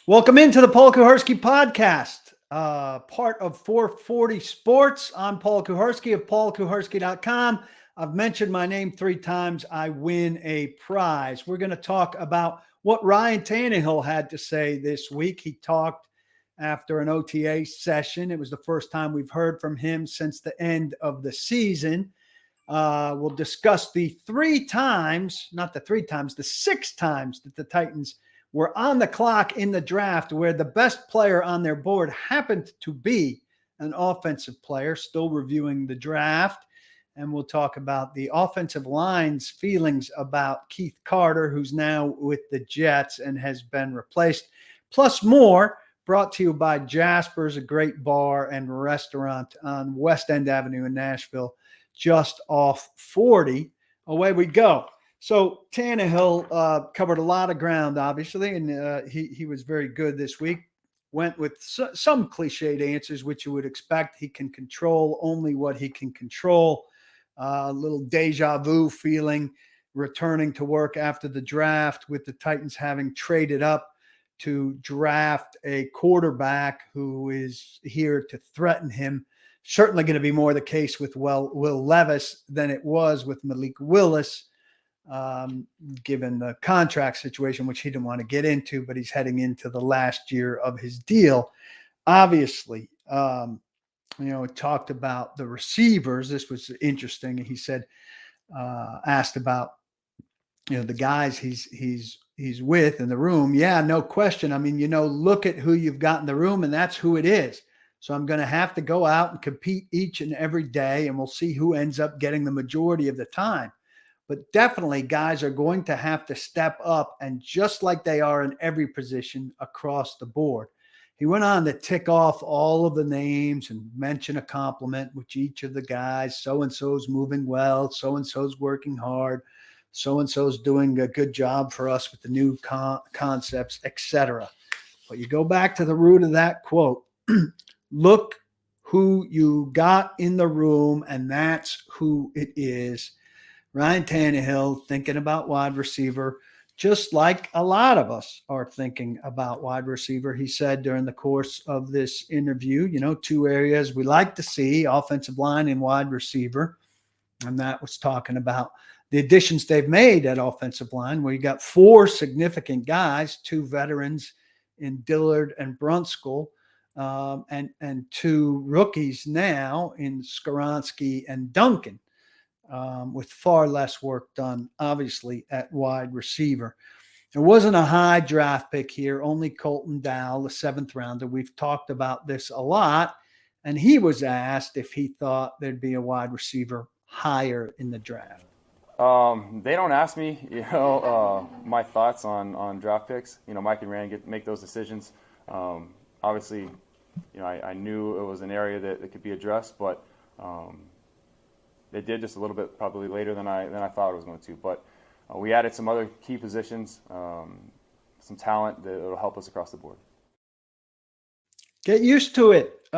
Welcome into the Paul Kuharsky podcast, part of 440 Sports. I'm Paul Kuharsky of paulkuharsky.com. I've mentioned my name 3 times. I win a prize. We're going to talk about what Ryan Tannehill had to say this week. He talked after an OTA session. It was the first time we've heard from him since the end of the season. We'll discuss the 3 times, not the 3 times, the 6 times that the Titans were on the clock in the draft where the best player on their board happened to be an offensive player. Still reviewing the draft. And we'll talk about the offensive line's feelings about Keith Carter, who's now with the Jets and has been replaced, plus more, brought to you by Jasper's, a great bar and restaurant on West End Avenue in Nashville, just off 40. Away we go. So Tannehill covered a lot of ground, obviously, and he was very good this week. Went with some cliched answers, which you would expect. He can control only what he can control. A little deja vu feeling returning to work after the draft, with the Titans having traded up to draft a quarterback who is here to threaten him. Certainly going to be more the case with Will Levis than it was with Malik Willis. Given the contract situation, which he didn't want to get into, but he's heading into the last year of his deal. Obviously, it talked about the receivers. This was interesting. He said, asked about, the guys he's with in the room. Yeah, no question. I mean, look at who you've got in the room, and that's who it is. So I'm going to have to go out and compete each and every day, and we'll see who ends up getting the majority of the time. But definitely guys are going to have to step up, and just like they are in every position across the board. He went on to tick off all of the names and mention a compliment with each of the guys. So-and-so's moving well. So-and-so's working hard. So-and-so's doing a good job for us with the new concepts, etc. But you go back to the root of that quote. Look who you got in the room, and that's who it is. Ryan Tannehill thinking about wide receiver, just like a lot of us are thinking about wide receiver. He said during the course of this interview, 2 areas we like to see: offensive line and wide receiver. And that was talking about the additions they've made at offensive line, where you got 4 significant guys, 2 veterans in Dillard and Brunskill, and 2 rookies now in Skoronski and Duncan. With far less work done, obviously, at wide receiver. There wasn't a high draft pick here, only Colton Dowell, the 7th rounder. We've talked about this a lot, and he was asked if he thought there'd be a wide receiver higher in the draft. They don't ask me, my thoughts on draft picks. Mike and Rand make those decisions. Obviously, I knew it was an area that could be addressed, but they did just a little bit probably later than I thought it was going to. But we added some other key positions, some talent that will help us across the board. Get used to it.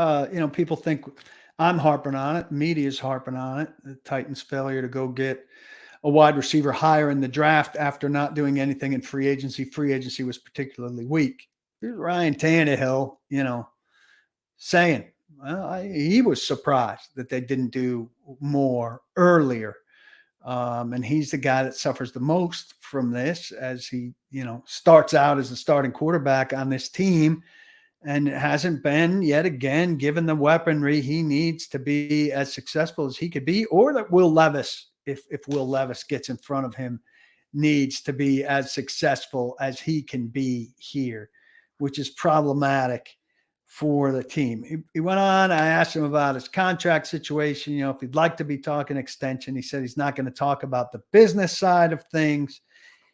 People think I'm harping on it. Media's harping on it. The Titans' failure to go get a wide receiver higher in the draft after not doing anything in free agency. Free agency was particularly weak. Here's Ryan Tannehill, saying, well, he was surprised that they didn't do more earlier. And he's the guy that suffers the most from this, as he, starts out as the starting quarterback on this team and hasn't been yet again given the weaponry he needs to be as successful as he could be, or that Will Levis, if Will Levis gets in front of him, needs to be as successful as he can be here, which is problematic for the team. He went on. I asked him about his contract situation, if he'd like to be talking extension. He said he's not going to talk about the business side of things.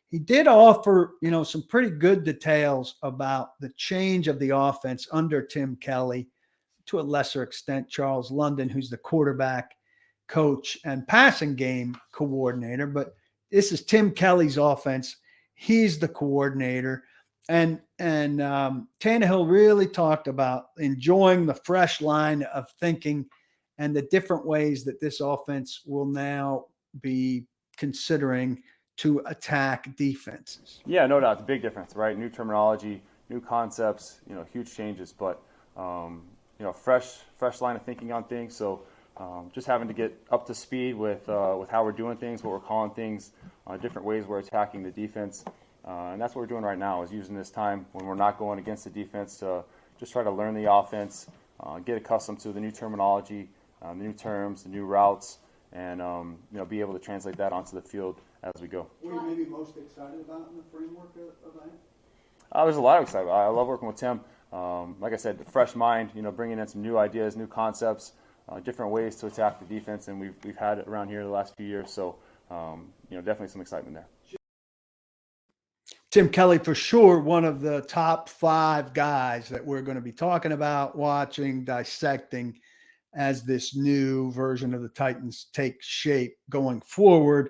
He did offer, some pretty good details about the change of the offense under Tim Kelly, to a lesser extent Charles London, who's the quarterback coach and passing game coordinator. But this is Tim Kelly's offense. He's the coordinator. And Tannehill really talked about enjoying the fresh line of thinking and the different ways that this offense will now be considering to attack defenses. Yeah, no doubt. It's a big difference, right? New terminology, new concepts, huge changes, but fresh line of thinking on things. So just having to get up to speed with how we're doing things, what we're calling things, different ways we're attacking the defense, and that's what we're doing right now. Is using this time when we're not going against the defense to just try to learn the offense, get accustomed to the new terminology, the new terms, the new routes, and be able to translate that onto the field as we go. What are you maybe most excited about in the framework of that? There's a lot of excitement. I love working with Tim. Like I said, fresh mind, bringing in some new ideas, new concepts, different ways to attack the defense, and we've had it around here the last few years. So, definitely some excitement there. Tim Kelly, for sure, one of the top 5 guys that we're going to be talking about, watching, dissecting as this new version of the Titans takes shape going forward.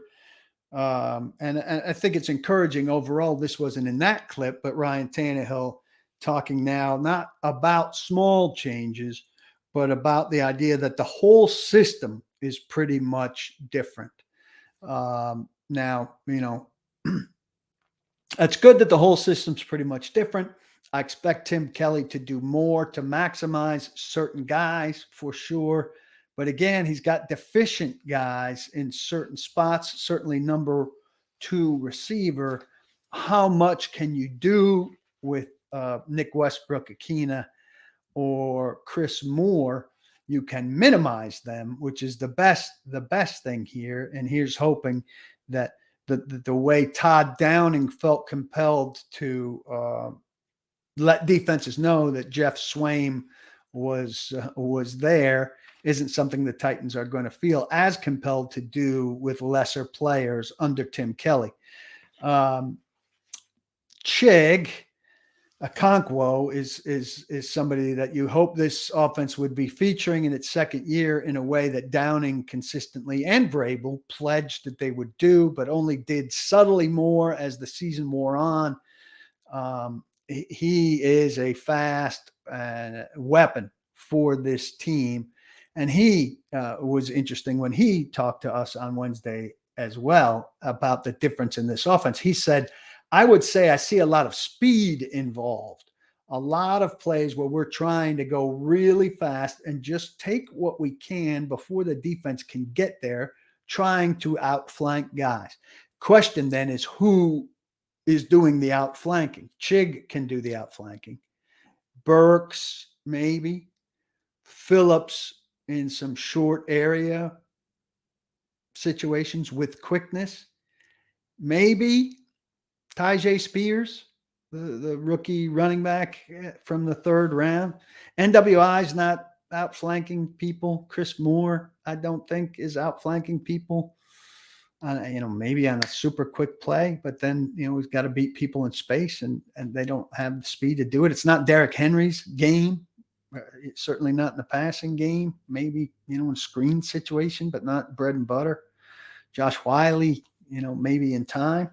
And I think it's encouraging overall. This wasn't in that clip, but Ryan Tannehill talking now not about small changes, but about the idea that the whole system is pretty much different. Now, it's good that the whole system's pretty much different. I expect Tim Kelly to do more to maximize certain guys for sure. But again, he's got deficient guys in certain spots, certainly number 2 receiver. How much can you do with Nick Westbrook-Akina or Chris Moore? You can minimize them, which is the best thing here. And here's hoping that the way Todd Downing felt compelled to let defenses know that Jeff Swaim was there isn't something the Titans are going to feel as compelled to do with lesser players under Tim Kelly. Chig Okonkwo is somebody that you hope this offense would be featuring in its second year in a way that Downing consistently and Vrabel pledged that they would do, but only did subtly more as the season wore on. He is a fast weapon for this team. And he was interesting when he talked to us on Wednesday as well about the difference in this offense. He said, I would say I see a lot of speed involved, a lot of plays where we're trying to go really fast and just take what we can before the defense can get there, trying to outflank guys. Question then is who is doing the outflanking? Chig can do the outflanking. Burks, maybe. Phillips in some short area situations with quickness. Maybe Tyjae Spears, the rookie running back from the 3rd round. NWI is not outflanking people. Chris Moore, I don't think, is outflanking people. Maybe on a super quick play, but then, we've got to beat people in space and they don't have the speed to do it. It's not Derrick Henry's game. It's certainly not in the passing game, maybe, in a screen situation, but not bread and butter. Josh Wiley, maybe in time.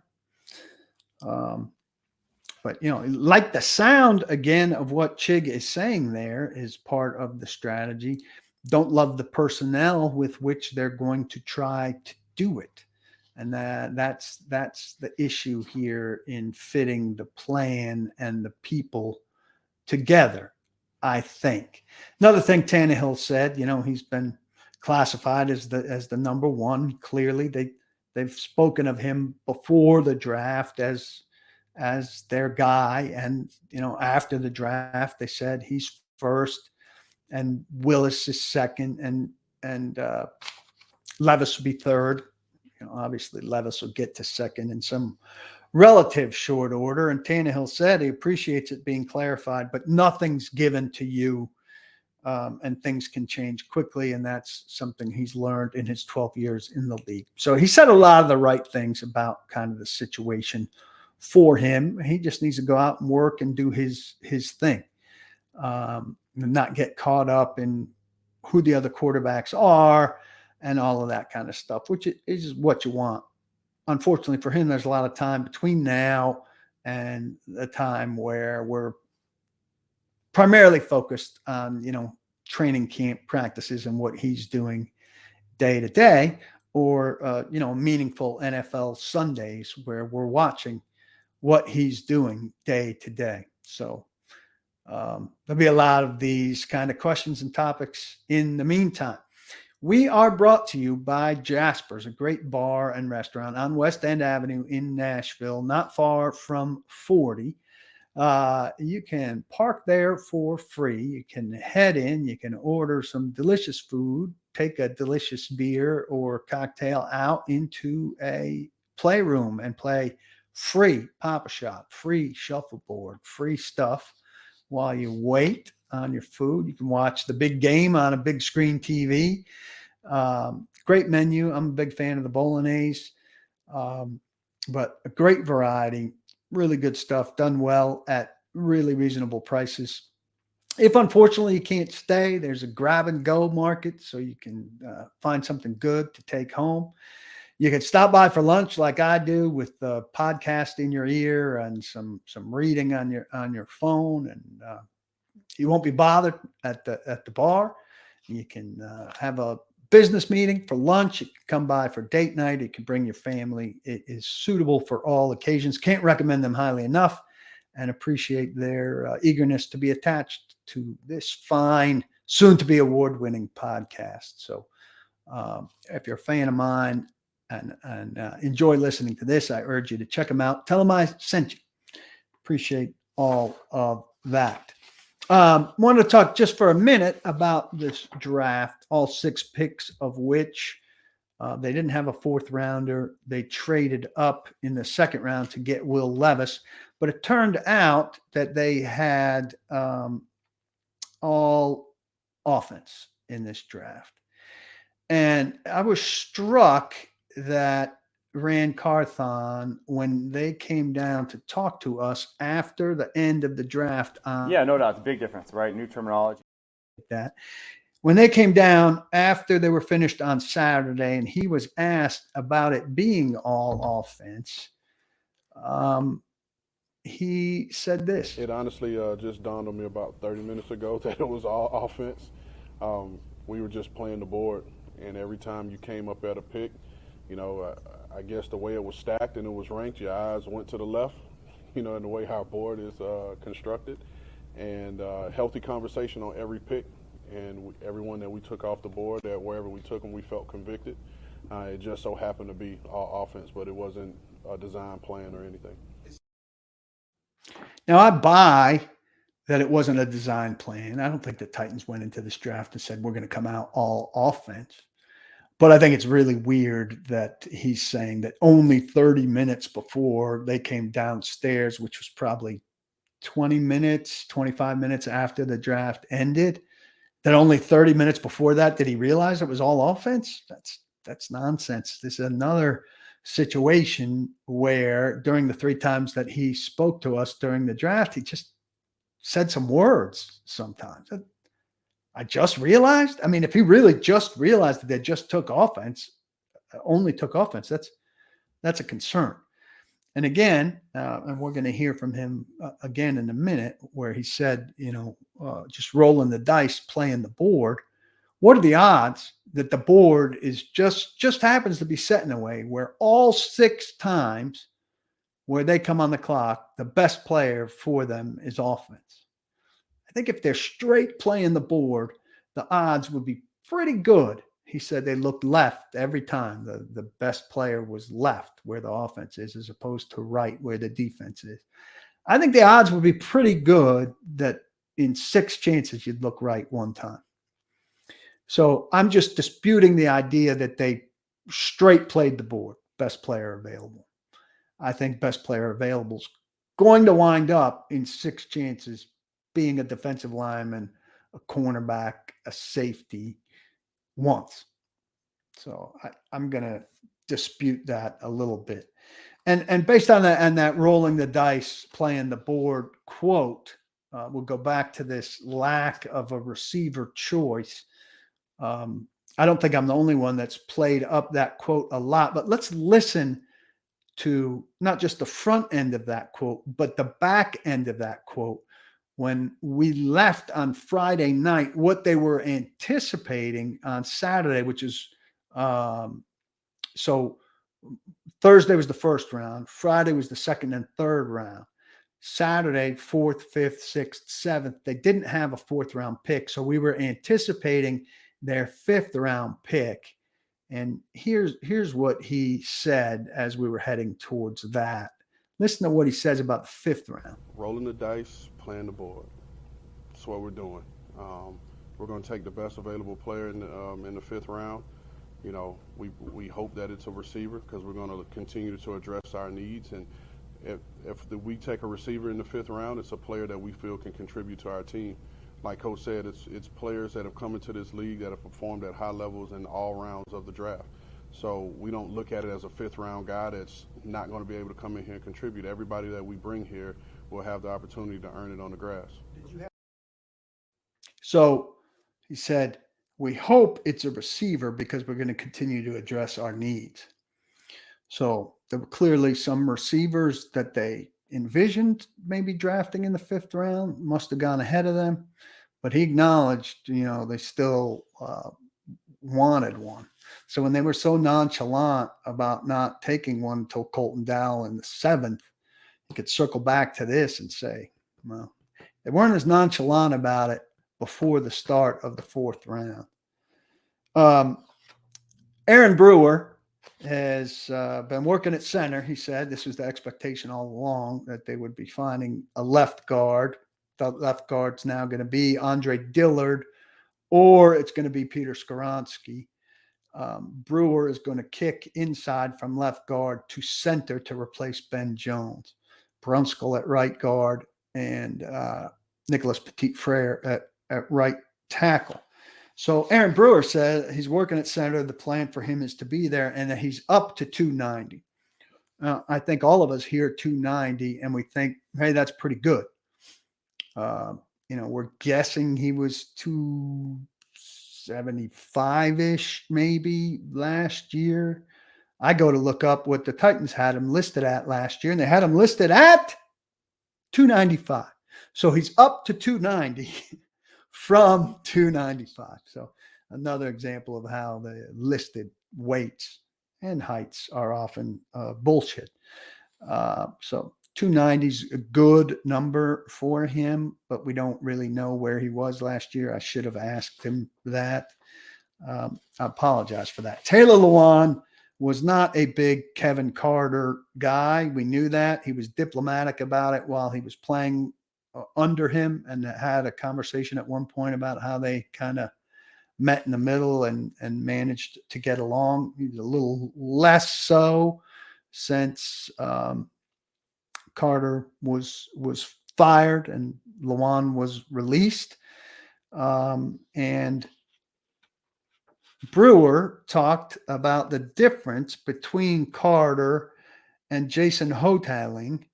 But, like the sound again of what Chig is saying there is part of the strategy. Don't love the personnel with which they're going to try to do it. And that's the issue here in fitting the plan and the people together, I think. Another thing Tannehill said, he's been classified as the number 1. Clearly, they've spoken of him before the draft as their guy, and after the draft, they said he's first, and Willis is second, and Levis will be third. Obviously, Levis will get to second in some relative short order. And Tannehill said he appreciates it being clarified, but nothing's given to you, and things can change quickly. And that's something he's learned in his 12 years in the league. So he said a lot of the right things about kind of the situation for him. He just needs to go out and work and do his thing, and not get caught up in who the other quarterbacks are and all of that kind of stuff, which is what you want. Unfortunately for him, there's a lot of time between now and the time where we're primarily focused on, training camp practices and what he's doing day to day, or, meaningful NFL Sundays where we're watching what he's doing day to day. So there'll be a lot of these kind of questions and topics in the meantime. We are brought to you by Jasper's, a great bar and restaurant on West End Avenue in Nashville, not far from 40. You can park there for free. You can head in, you can order some delicious food, take a delicious beer or cocktail out into a playroom and play free Papa Shot, free shuffleboard, free stuff while you wait on your food. You can watch the big game on a big screen TV. Great menu. I'm a big fan of the bolognese, um, but a great variety, really good stuff, done well at really reasonable prices. If unfortunately you can't stay, there's a grab and go market, so you can find something good to take home. You can stop by for lunch like I do with the podcast in your ear and some reading on your phone, and you won't be bothered at the bar. You can have a business meeting for lunch. You can come by for date night. You can bring your family. It is suitable for all occasions. Can't recommend them highly enough, and appreciate their eagerness to be attached to this fine, soon to be award winning podcast. So if you're a fan of mine and enjoy listening to this, I urge you to check them out. Tell them I sent you. Appreciate all of that. Want to talk just for a minute about this draft, all 6 picks of which they didn't have a 4th rounder. They traded up in the 2nd round to get Will Levis, but it turned out that they had all offense in this draft. And I was struck that Rand Carthon, when they came down to talk to us after the end of the draft Yeah, no doubt. It's a big difference, right? New terminology. that when they came down after they were finished on Saturday and he was asked about it being all offense, he said this. It honestly just dawned on me about 30 minutes ago that it was all offense. We were just playing the board, and every time you came up at a pick, I guess the way it was stacked and it was ranked, your eyes went to the left, in the way our board is constructed, and healthy conversation on every pick. And everyone that we took off the board, that wherever we took them, we felt convicted. It just so happened to be all offense, but it wasn't a design plan or anything. Now, I buy that it wasn't a design plan. I don't think the Titans went into this draft and said, we're going to come out all offense. But I think it's really weird that he's saying that only 30 minutes before they came downstairs, which was probably 20 minutes, 25 minutes after the draft ended, that only 30 minutes before that did he realize it was all offense. That's nonsense. This is another situation where during the 3 times that he spoke to us during the draft, he just said some words sometimes. I just realized. I mean, if he really just realized that they just took offense, only took offense, that's a concern. And again, and we're going to hear from him again in a minute, where he said, just rolling the dice, playing the board. What are the odds that the board is just happens to be set in a way where all 6 times where they come on the clock, the best player for them is offense? I think if they're straight playing the board, the odds would be pretty good. He said they looked left every time. The best player was left where the offense is, as opposed to right where the defense is. I think the odds would be pretty good that in 6 chances you'd look right 1 time. So I'm just disputing the idea that they straight played the board, best player available. I think best player available is going to wind up in 6 chances being a defensive lineman, a cornerback, a safety once. So I'm going to dispute that a little bit. And based on that and that rolling the dice, playing the board quote, we'll go back to this lack of a receiver choice. I don't think I'm the only one that's played up that quote a lot, but let's listen to not just the front end of that quote, but the back end of that quote. When we left on Friday night, what they were anticipating on Saturday, which is so Thursday was the 1st round, Friday was the 2nd and 3rd round. Saturday, 4th, 5th, 6th, 7th. They didn't have a 4th round pick. So we were anticipating their 5th round pick. And here's what he said as we were heading towards that. Listen to what he says about the 5th round. Rolling the dice, playing the board. That's what we're doing. We're going to take the best available player in the 5th round. You know, we hope that it's a receiver because we're going to continue to address our needs. And if we take a receiver in the 5th round, it's a player that we feel can contribute to our team. Like Coach said, it's players that have come into this league that have performed at high levels in all rounds of the draft. So we don't look at it as a 5th round guy that's not going to be able to come in here and contribute. Everybody that we bring here will have the opportunity to earn it on the grass. So he said, we hope it's a receiver because we're going to continue to address our needs. So there were clearly some receivers that they envisioned maybe drafting in the 5th round, must have gone ahead of them. But he acknowledged, they still wanted one. So when they were so nonchalant about not taking one until Colton Dowell in the 7th, you could circle back to this and say, well, they weren't as nonchalant about it before the start of the 4th round. Aaron Brewer has been working at center. He said this was the expectation all along that they would be finding a left guard. The left guard's now going to be Andre Dillard, or it's going to be Peter Skoronski. Brewer is going to kick inside from left guard to center to replace Ben Jones. Brunskill at right guard and Nicholas Petit-Frere at right tackle. So Aaron Brewer said he's working at center. The plan for him is to be there and that he's up to 290. I think all of us hear 290 and we think, hey, that's pretty good. We're guessing he was 275-ish maybe last year. I go to look up what the Titans had him listed at last year, and they had him listed at 295. So he's up to 290 from 295. So another example of how the listed weights and heights are often bullshit. So 290 is a good number for him, but we don't really know where he was last year. I should have asked him that. I apologize for that. Taylor Lewan was not a big Kevin Carter guy. We knew that. He was diplomatic about it while he was playing under him and had a conversation at one point about how they kind of met in the middle and managed to get along. He's a little less so since Carter was fired and Lewan was released. And Brewer talked about the difference between Carter and Jason Hotaling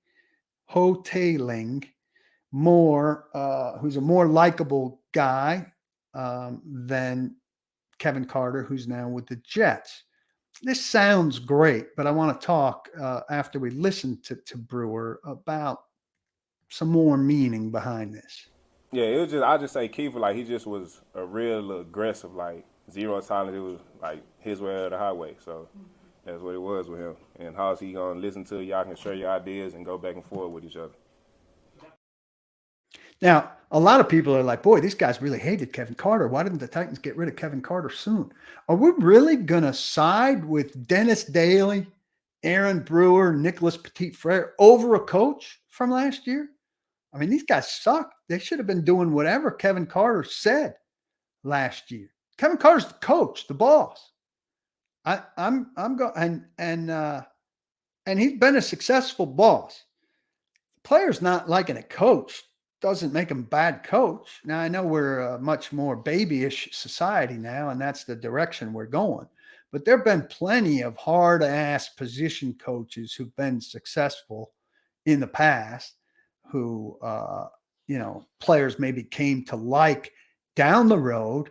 who's a more likable guy than Kevin Carter, who's now with the Jets. This sounds great, but I want to talk after we listen to Brewer about some more meaning behind this. Yeah, it was just I just say Kiefer, like he just was a real aggressive, like zero tolerance. It was like his way or the highway. So that's what it was with him. And how's he gonna listen to y'all can share your ideas and go back and forth with each other. Now, a lot of people are like, boy, these guys really hated Kevin Carter. Why didn't the Titans get rid of Kevin Carter soon? Are we really going to side with Dennis Daly, Aaron Brewer, Nicholas Petit-Frere over a coach from last year? I mean, these guys suck. They should have been doing whatever Kevin Carter said last year. Kevin Carter's the coach, the boss. I'm going and he's been a successful boss. Players not liking a coach doesn't make him a bad coach. Now, I know we're a much more babyish society now, and that's the direction we're going. But there have been plenty of hard-ass position coaches who've been successful in the past who, players maybe came to like down the road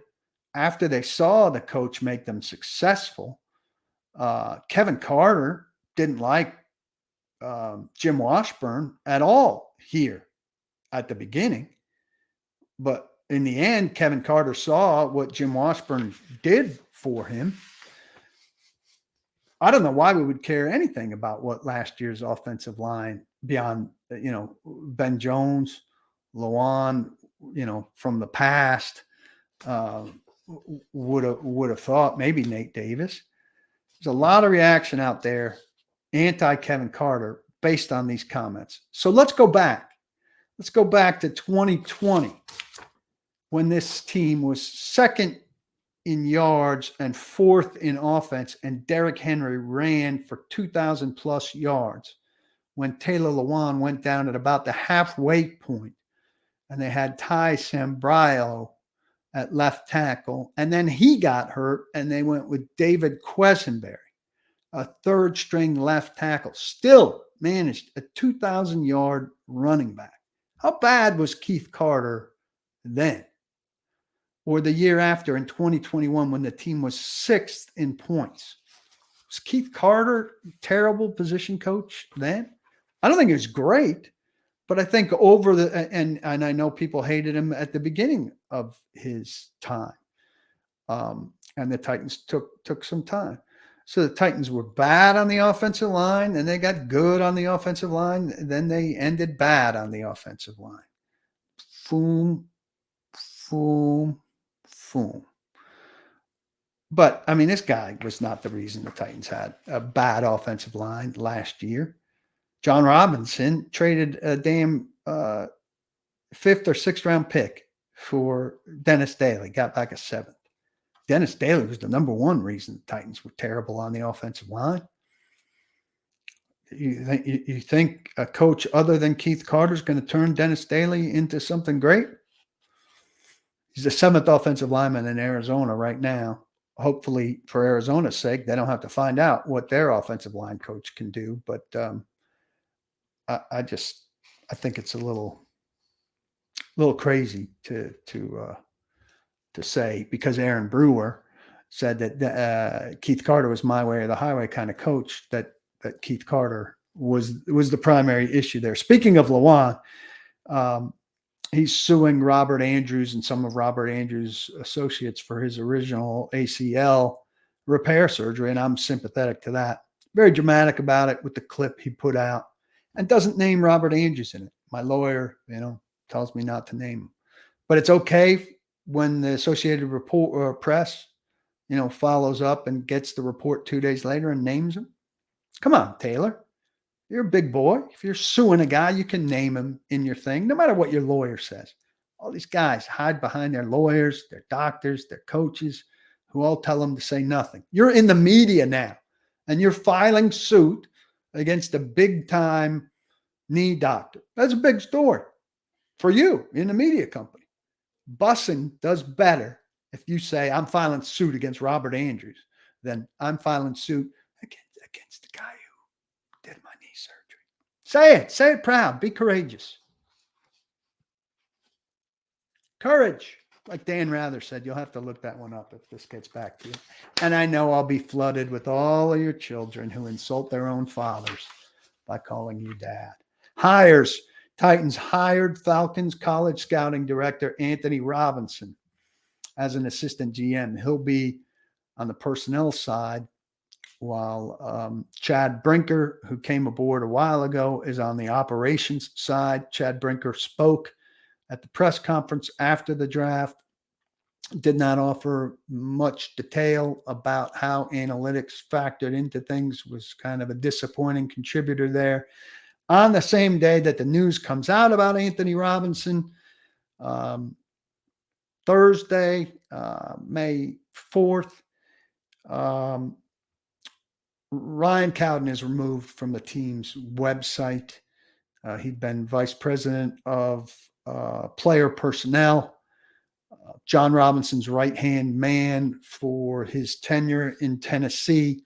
after they saw the coach make them successful. Kevin Carter didn't like Jim Washburn at all here at the beginning, but in the end, Kevin Carter saw what Jim Washburn did for him. I don't know why we would care anything about what last year's offensive line beyond, Ben Jones, Lawan, from the past. Would have thought maybe Nate Davis. There's a lot of reaction out there anti Kevin Carter based on these comments. So let's go back. Let's go back to 2020 when this team was second in yards and fourth in offense, and Derrick Henry ran for 2,000 plus yards when Taylor Lewan went down at about the halfway point, and they had Ty Sambrailo at left tackle, and then he got hurt, and they went with David Quesenberry, a third string left tackle, still managed a 2,000-yard running back. How bad was Keith Carter then? Or the year after in 2021 when the team was sixth in points? Was Keith Carter terrible position coach then? I don't think he was great, but I think over the and I know people hated him at the beginning of his time, and the Titans took some time. So the Titans were bad on the offensive line, and they got good on the offensive line. Then they ended bad on the offensive line. Boom, boom, boom. But I mean, this guy was not the reason the Titans had a bad offensive line last year. John Robinson traded a damn fifth or sixth round pick for Dennis Daly, got back a seventh. Dennis Daly was the number one reason the Titans were terrible on the offensive line. You think a coach other than Keith Carter is going to turn Dennis Daly into something great? He's the seventh offensive lineman in Arizona right now. Hopefully, for Arizona's sake, they don't have to find out what their offensive line coach can do. But I think it's a little crazy to say, because Aaron Brewer said that Keith Carter was my way or the highway kind of coach, that Keith Carter was the primary issue there. Speaking of Lewan, he's suing Robert Andrews and some of Robert Andrews' associates for his original ACL repair surgery, and I'm sympathetic to that. Very dramatic about it with the clip he put out, and doesn't name Robert Andrews in it. My lawyer, tells me not to name him. But it's okay when the Associated Press, follows up and gets the report 2 days later and names him. Come on, Taylor. You're a big boy. If you're suing a guy, you can name him in your thing, no matter what your lawyer says. All these guys hide behind their lawyers, their doctors, their coaches, who all tell them to say nothing. You're in the media now, and you're filing suit against a big-time knee doctor. That's a big story for you in the media company. Bussin does better if you say, I'm filing suit against Robert Andrews, than I'm filing suit against the guy who did my knee surgery. Say it proud, be courageous. Courage. Like Dan Rather said, you'll have to look that one up if this gets back to you. And I know I'll be flooded with all of your children who insult their own fathers by calling you dad. Hires. Titans hired Falcons college scouting director Anthony Robinson as an assistant GM. He'll be on the personnel side, while Chad Brinker, who came aboard a while ago, is on the operations side. Chad Brinker spoke at the press conference after the draft, did not offer much detail about how analytics factored into things, was kind of a disappointing contributor there. On the same day that the news comes out about Anthony Robinson, Thursday, May 4th, Ryan Cowden is removed from the team's website. He'd been vice president of player personnel, John Robinson's right-hand man for his tenure in Tennessee.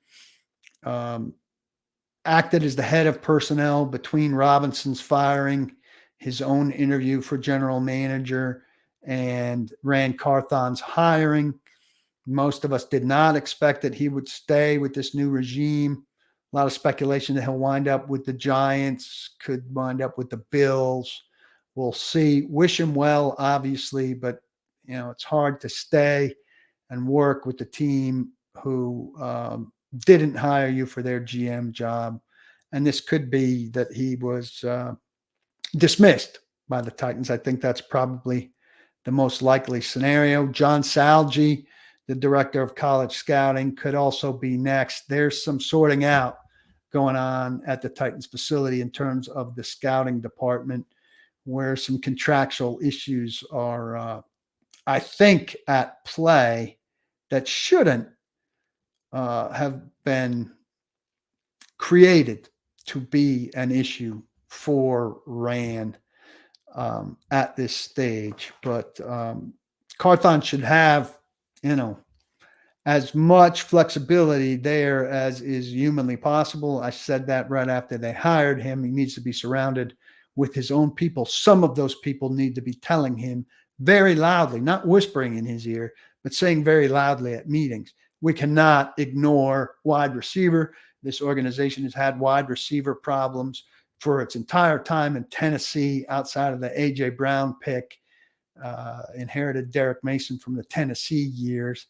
Acted as the head of personnel between Robinson's firing, his own interview for general manager, and Rand Carthon's hiring. Most of us did not expect that he would stay with this new regime. A lot of speculation that he'll wind up with the Giants, could wind up with the Bills. We'll see. Wish him well, obviously, but it's hard to stay and work with the team who didn't hire you for their GM job and this could be that he was dismissed by the Titans. I think that's probably the most likely scenario. John Salgi, the director of college scouting, could also be next. There's some sorting out going on at the Titans facility in terms of the scouting department, where some contractual issues are, I think, at play that shouldn't have been created to be an issue for Rand at this stage. But Carthon should have, as much flexibility there as is humanly possible. I said that right after they hired him. He needs to be surrounded with his own people. Some of those people need to be telling him very loudly, not whispering in his ear, but saying very loudly at meetings, we cannot ignore wide receiver. This organization has had wide receiver problems for its entire time in Tennessee, outside of the A.J. Brown pick. Inherited Derek Mason from the Tennessee years.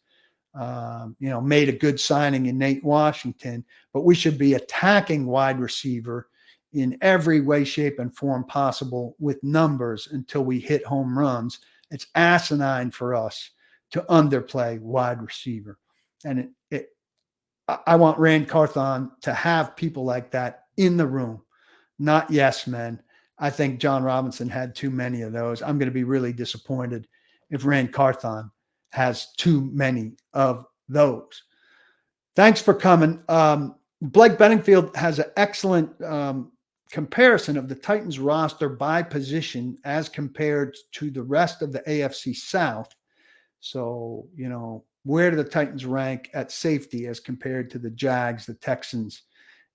Made a good signing in Nate Washington, but we should be attacking wide receiver in every way, shape, and form possible with numbers until we hit home runs. It's asinine for us to underplay wide receiver. And I want Rand Carthon to have people like that in the room, not yes men. I think John Robinson had too many of those. I'm going to be really disappointed if Rand Carthon has too many of those. Thanks for coming. Blake Benningfield has an excellent comparison of the Titans roster by position as compared to the rest of the AFC South. So, where do the Titans rank at safety as compared to the Jags, the Texans,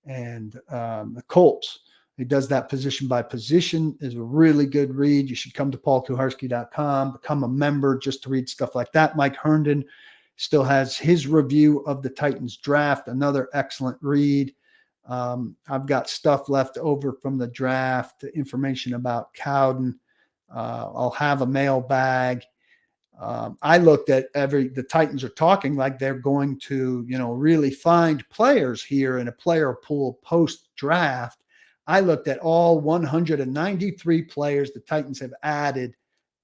and the Colts? He does that position by position. Is a really good read. You should come to paulkuharsky.com, become a member just to read stuff like that. Mike Herndon still has his review of the Titans draft, another excellent read. I've got stuff left over from the draft, information about Cowden. I'll have a mailbag. I looked at the Titans are talking like they're going to, really find players here in a player pool post-draft. I looked at all 193 players the Titans have added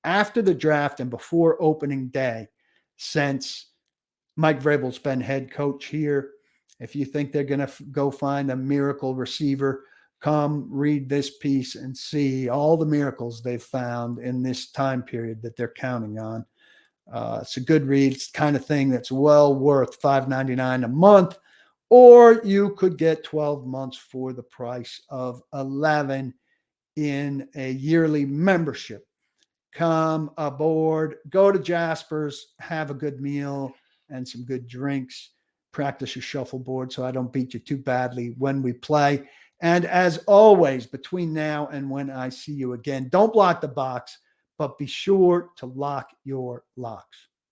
after the draft and before opening day since Mike Vrabel's been head coach here. If you think they're going to go find a miracle receiver, come read this piece and see all the miracles they've found in this time period that they're counting on. It's a good read. It's the kind of thing that's well worth $5.99 a month, or you could get 12 months for the price of $11 in a yearly membership. Come aboard, go to Jasper's, have a good meal and some good drinks. Practice your shuffleboard so I don't beat you too badly when we play. And as always, between now and when I see you again, don't block the box, but be sure to lock your locks.